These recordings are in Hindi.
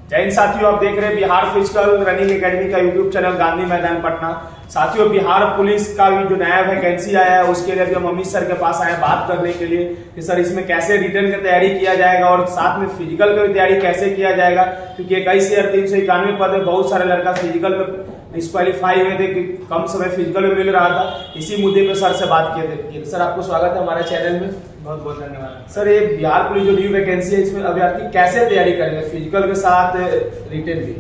जय हिंद साथियों, आप देख रहे हैं बिहार फिजिकल रनिंग एकेडमी का यूट्यूब चैनल गांधी मैदान पटना। साथियों, बिहार पुलिस का भी जो नया वैकेंसी आया है उसके लिए अभी हम अमित सर के पास आए बात करने के लिए कि सर इसमें कैसे रिटर्न की तैयारी किया जाएगा और साथ में फिजिकल की तैयारी कैसे किया जाएगा, क्योंकि 21,391 पद में बहुत सारे लड़का फिजिकल में डिस्क्वालीफाई हुए थे कि कम समय फिजिकल में मिल रहा था। इसी मुद्दे पे सर से बात किए थे। सर, आपको स्वागत है हमारे चैनल में। बहुत बहुत धन्यवाद। सर, ये बिहार पुलिस जो न्यू वैकेंसी है इसमें अभ्यर्थी कैसे तैयारी करेंगे फिजिकल के साथ रिटर्न भी?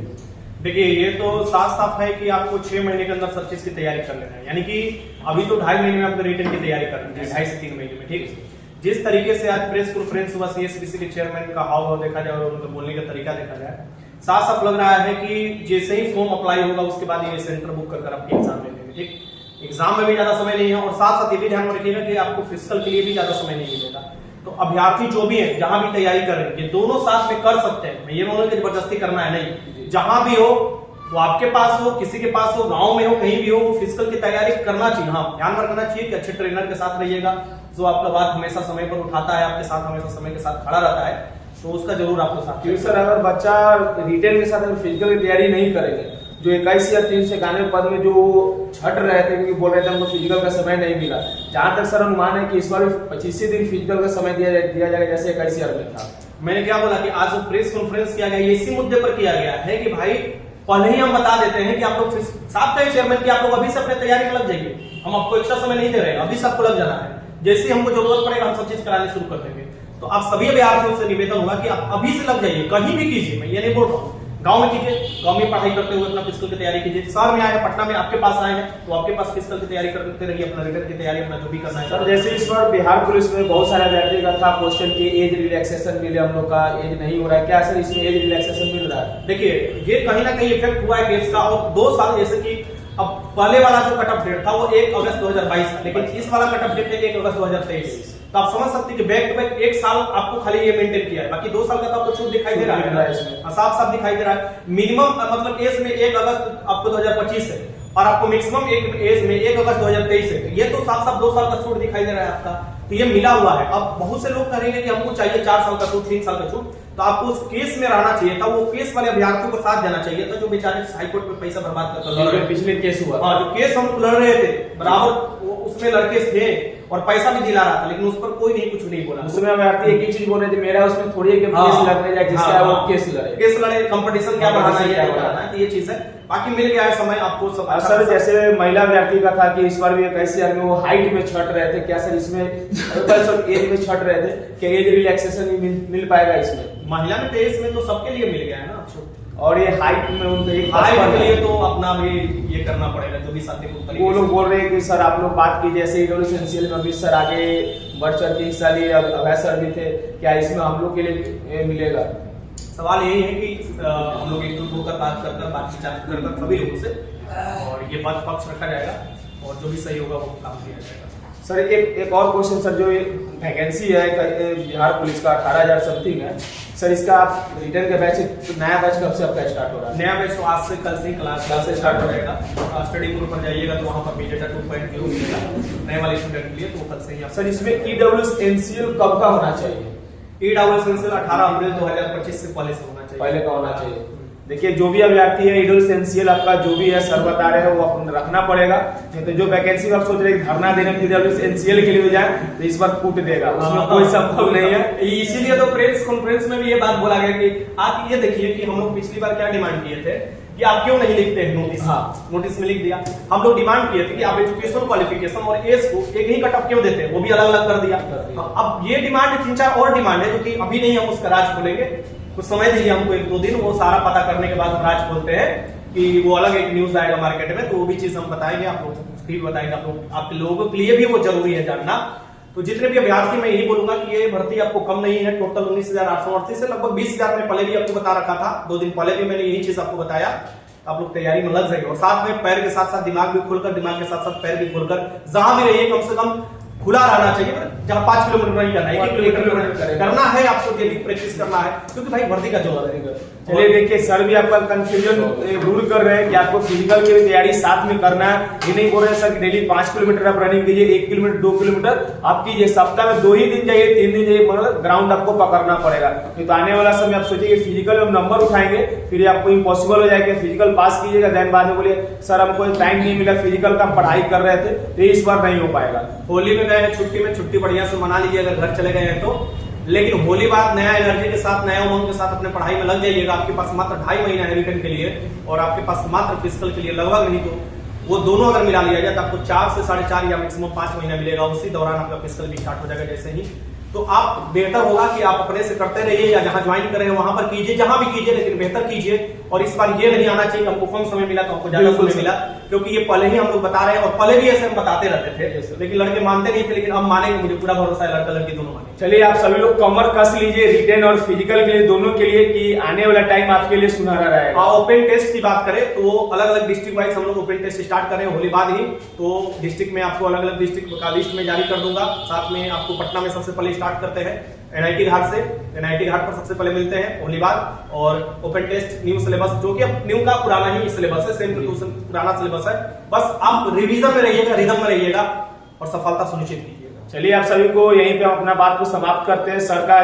देखिए, ये तो साफ साफ है कि आपको 6 महीने के अंदर सब चीज की तैयारी कर लेना है। यानी कि अभी तो 2.5 महीने में आपको रिटर्न की तैयारी करनी है, 2.5 से 3 महीने में। ठीक है, जिस तरीके से आज प्रेस कॉन्फ्रेंस हुआ CSBC के चेयरमैन का हाव भाव देखा जाए और उनका बोलने का तरीका देखा जाए, साफ साफ लग रहा है कि जैसे ही फॉर्म अप्लाई होगा उसके बाद ये सेंटर बुक कर आपके एग्जाम में लेंगे। ठीक, एग्जाम में भी ज्यादा समय नहीं है और साथ साथ ये भी ध्यान में रखिएगा कि आपको फिजिकल के लिए भी ज्यादा समय नहीं मिलेगा। तो अभ्यर्थी जो भी है, जहां भी तैयारी कर रहे हैं, ये दोनों साथ में कर सकते हैं। मैं ये बोलूं कि जबरदस्ती करना है नहीं, जहां भी हो वो आपके पास हो, किसी के पास हो, गांव में हो, कहीं भी हो, वो फिजिकल की तैयारी करना चाहिए। हाँ, ध्यान रखना चाहिए कि अच्छे ट्रेनर के साथ रहिएगा जो आपका बात हमेशा समय पर उठाता है, आपके साथ हमेशा समय के साथ खड़ा रहता है, तो उसका जरूर आपको साथ। सर, अगर बच्चा रिटेन के साथ अगर फिजिकल की तैयारी नहीं करेंगे, जो 21,391 पद में जो छट रहे थे क्योंकि बोल रहे थे हमको फिजिकल का समय नहीं मिला, जहां तक सर अनुमान है कि इस बार 25 दिन फिजिकल का समय दिया जाएगा जैसे 21,000 में था। मैंने क्या बोला कि आज जो प्रेस कॉन्फ्रेंस किया गया ये इसी मुद्दे पर किया गया है कि भाई पहले ही हम बता देते हैं कि आप लोग साफ कहे चेयरमैन कि आप लोग अभी से अपने तैयारी में लग जाइए, हम आपको एक्स्ट्रा समय नहीं दे रहे हैं, अभी से आपको लग जाना है। जैसे हमको जरूरत पड़ेगा हम सब चीज कराने शुरू कर देंगे। तो आप सभी अभ्यर्थियों से निवेदन होगा कि आप अभी से लग जाइए, कहीं भी कीजिए। मैं ये नहीं बोल रहा हूँ, गांव में कीजिए, गांव में पढ़ाई करते हुए अपना फिजिकल की तैयारी कीजिए। शहर में आए, पटना में आपके पास आए हैं तो आपके पास फिजिकल की तैयारी करते रहिए, अपना रिटर्न की तैयारी अपना जो भी करना है। सर, जैसे इस बार बिहार पुलिस में बहुत सारे अभ्यर्थी का था क्वेश्चन की एज रिलैक्सेशन मिले, हम लोग का एज नहीं हो रहा है, क्या सर इसमें एज रिलैक्सेशन मिल रहा है? देखिए, ये कहीं ना कहीं इफेक्ट हुआ है केस का, और 2 साल जैसे कि अब पहले वाला जो कट ऑफ डेट था वो 1 अगस्त 2022 था, लेकिन इस वाला कट ऑफ डेट है 1 अगस्त 2023। तो आप समझ सकते हैं कि बैक टू बैक 1 साल आपको खाली ये मेंटेन किया है, बाकी 2 साल का तो आपको छूट दिखाई दे रहा है, साफ साफ दिखाई दे रहा है। मिनिमम मतलब एज में 1 अगस्त आपको 2025 है और आपको मैक्सिमम एज में 1 अगस्त 2023 है। ये तो साफ साफ 2 साल का छूट दिखाई दे रहा है आपका, तो ये मिला हुआ है। अब बहुत से लोग कहेंगे कि हमको चाहिए 4 साल का छूट, 3 साल का छूट, तो आपको उस केस में रहना चाहिए था, वो केस वाले अभ्यर्थियों को साथ देना चाहिए था जो बेचारे हाईकोर्ट में पैसा बर्बाद कर पिछले केस हुआ। हाँ, जो केस हम लड़ रहे थे बराबर उसमें लड़के थे और पैसा भी दिला रहा था, लेकिन उस पर कोई नहीं कुछ नहीं बोला। उसमें अभ्यर्थी एक ही चीज बोल रहे थे, मेरा उसमें थोड़ी है कि केस लड़ने जाए, जिसका वो केस लड़े, कंपटीशन क्या बढ़ाना है, क्या बढ़ाना है, तो ये चीज है। बाकी मिल गया है समय आपको सब। सर, जैसे महिला अभ्यर्थी का था कि इस बार भी 21,000 में वो हाइट में छट रहे थे, क्या सर इसमें एज में छट रहे थे, क्या एज रिलैक्सेशन मिल पाएगा इसमें? महिला में तो एज में तो सबके लिए मिल गया है ना, और ये हाइट में उनको हाइट के लिए तो अपना भी ये करना पड़ेगा जो भी साथी को। वो लोग बोल रहे हैं कि सर आप लोग बात कीजिए, जैसे एसेंशियल में अमित सर आगे बढ़ चढ़ के हिस्सा लिए, अभय सर भी थे, क्या इसमें हम लोग के लिए मिलेगा? सवाल यही है कि हम लोग एकजुट होकर बात करकर बातचीत कर सभी लोगों से, और ये बात पक्ष रखा जाएगा और जो भी सही होगा वो काम किया जाएगा। सर, एक और क्वेश्चन सर, जो वैकेंसी है बिहार पुलिस का 18,000 समथिंग है सर, इसका आप रिटर्न का बैच, नया बैच कब से आपका स्टार्ट हो रहा है? नया बैच तो आज से, कल से क्लास से स्टार्ट हो जाएगा। स्टडी ग्रुप पर जाइएगा तो वहाँ पर बीटा 2.0 मिलेगा नए वाले स्टूडेंट के लिए, तो कल से ही। सर, इसमें EWS कब का होना चाहिए? EWS 18 अप्रैल 2025 से पहले से होना चाहिए, पहले का होना चाहिए। देखिए, जो भी अभ्यर्थी है EWS आपका जो भी है सर बता रहे हैं वो अपन रखना पड़ेगा, नहीं तो जो वैकेंसी में आप सोच रहे हैं धरना देने में EWS के लिए हो जाए तो इस बार कूट देगा, उसमें कोई संभव नहीं है। इसीलिए तो प्रेस कॉन्फ्रेंस में भी ये बात बोला गया कि आप ये देखिए कि हम लोग पिछली बार क्या डिमांड किए थे कि आप क्यों नहीं लिखते हैं नोटिस। हाँ, नोटिस में लिख दिया। हम लोग डिमांड किए थे कि आप एजुकेशन क्वालिफिकेशन और एज को एक ही कट ऑफ क्यों देते हैं, वो भी अलग अलग कर दिया। अब ये डिमांड 3-4 और डिमांड है जो कि अभी नहीं हम उसका राज खोलेंगे, कुछ समय दीजिए हमको 1-2 दिन, वो सारा पता करने के बाद हम राज खोलते हैं कि वो अलग एक न्यूज आएगा मार्केट में, तो वो भी चीज हम बताएंगे, आप लोग भी बताएंगे, आप लोग आपके लोगों के लिए भी वो जरूरी है जानना। तो जितने भी अभ्यर्थी, मैं यही बोलूंगा कि ये भर्ती आपको कम नहीं है, टोटल 19,838 से लगभग 20,000 में पहले भी आपको बता रखा था, 2 दिन पहले भी मैंने यही चीज आपको बताया। आप लोग तैयारी में लग जाएंगे और साथ में पैर के साथ साथ दिमाग भी खोलकर, दिमाग के साथ साथ पैर भी खोलकर, जहां भी रहिए कम से कम खुला रहना चाहिए, जहाँ 5 किलोमीटर नहीं करना है, 1 किलोमीटर करना है आपको, डेली प्रैक्टिस करना है, क्योंकि भाई वर्दी का जोर है। चलिए देखिए, सर भी आपका कंफ्यूजन दूर कर रहे हैं कि आपको फिजिकल की भी तैयारी साथ में करना है। ये नहीं बोल रहे हैं सर कि डेली 5 किलोमीटर आप रनिंग कीजिए, 1 किलोमीटर 2 किलोमीटर आप कीजिए, सप्ताह में 2 ही दिन जाइए, 3 दिन जाइए, मतलब ग्राउंड आपको पकड़ना पड़ेगा। तो आने वाला समय आप सोचिए फिजिकल में नंबर उठाएंगे, फिर आपको इम्पॉसिबल हो जाएगा। फिजिकल पास कीजिएगा, देन बाद में बोलिए सर हमको टाइम नहीं मिला फिजिकल का, हम पढ़ाई कर रहे थे, तो इस बार नहीं हो पाएगा। होली में गए, छुट्टी बढ़िया से मना लीजिए अगर घर चले गए हैं तो, लेकिन होली बाद नया एनर्जी के साथ, नया उमंग के साथ अपने पढ़ाई में लग जाइएगा। आपके पास मात्र 2.5 महीना है रिटर्न के लिए, और आपके पास मात्र फिजिकल के लिए लगभग नहीं तो वो दोनों अगर मिला लिया जाए तो आपको 4 से 4.5 या मैक्सिमम 5 महीना मिलेगा। उसी दौरान आपका फिजिकल भी स्टार्ट हो जाएगा जैसे ही। तो आप बेहतर होगा कि आप अपने से करते रहिए, या जहां ज्वाइन कर रहे हैं वहां पर कीजिए, जहां भी कीजिए, लेकिन बेहतर कीजिए। और इस बार ये नहीं आना चाहिए कि हमको कम समय मिला तो हमको ज्यादा समय मिला, क्योंकि ये पहले ही हम लोग बता रहे हैं, और पहले भी ऐसे हम बताते रहते थे, लेकिन लड़के मानते नहीं थे। लेकिन अब मानेंगे, मुझे पूरा भरोसा है, लड़का लड़की दोनों मानेंगे। चलिए आप सभी लोग कमर कस लीजिए रिटेन और फिजिकल के लिए, दोनों के लिए, कि आने वाला टाइम आपके लिए सुनहरा रहेगा। ओपन टेस्ट की बात करें तो अलग अलग डिस्ट्रिक्ट वाइज हम लोग ओपन टेस्ट स्टार्ट कर रहे हैं होली बाद ही। तो डिस्ट्रिक्ट में आपको अलग अलग डिस्ट्रिक्ट का लिस्ट में जारी कर दूंगा। साथ में आपको पटना में सबसे पहले स्टार्ट करते हैं NIT घाट से, NIT घाट पर सबसे पहले मिलते हैं होली बाद। और ओपन टेस्ट न्यू सिलेबस, जो कि अब न्यू का पुराना ही सिलेबस है, सेम टू पुराना सिलेबस है। बस आप रिवीजन में रहिएगा, रिदम में रहिएगा और सफलता सुनिश्चित कीजिएगा। चलिए आप सभी को यहीं पे हम अपना बात को समाप्त करते हैं। सर का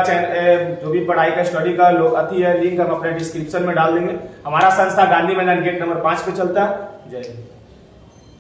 जो भी पढ़ाई का स्टडी का अति है लिंक हम अपने डिस्क्रिप्शन में डाल देंगे। हमारा संस्था गांधी मैदान गेट नंबर 5 पे चलता है। जय हिंद।